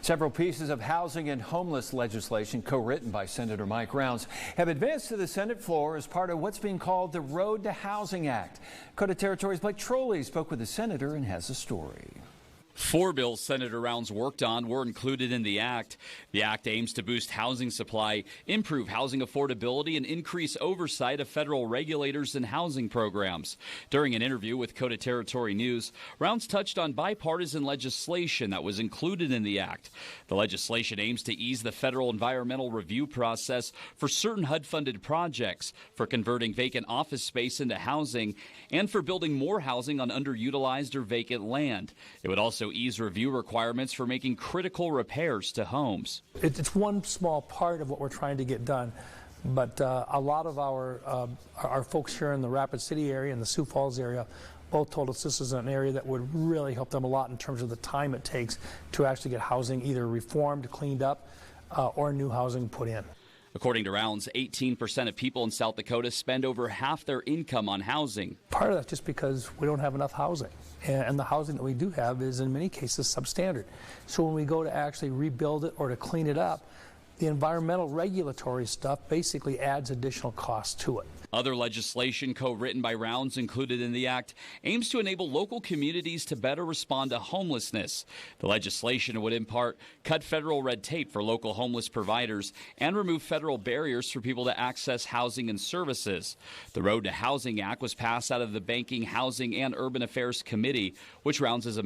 Several pieces of housing and homeless legislation co-written by Senator Mike Rounds have advanced to the Senate floor as part of what's being called the Road to Housing Act. KOTA Territory's Blake Trolley spoke with the senator and has a story. 4 bills Senator Rounds worked on were included in the act. The act aims to boost housing supply, improve housing affordability, and increase oversight of federal regulators and housing programs. During an interview with KOTA Territory News, Rounds touched on bipartisan legislation that was included in the act. The legislation aims to ease the federal environmental review process for certain HUD-funded projects, for converting vacant office space into housing, and for building more housing on underutilized or vacant land. It would also ease review requirements for making critical repairs to homes. It's one small part of what we're trying to get done, but a lot of our folks here in the Rapid City area and the Sioux Falls area both told us this is an area that would really help them a lot in terms of the time it takes to actually get housing either reformed, cleaned up, or new housing put in. According to Rounds, 18% of people in South Dakota spend over half their income on housing. Part of that's just because we don't have enough housing, and the housing that we do have is in many cases substandard. So when we go to actually rebuild it or to clean it up, the environmental regulatory stuff basically adds additional costs to it. Other legislation co-written by Rounds included in the act aims to enable local communities to better respond to homelessness. The legislation would in part cut federal red tape for local homeless providers and remove federal barriers for people to access housing and services. The Road to Housing Act was passed out of the Banking, Housing, and Urban Affairs Committee, which Rounds is a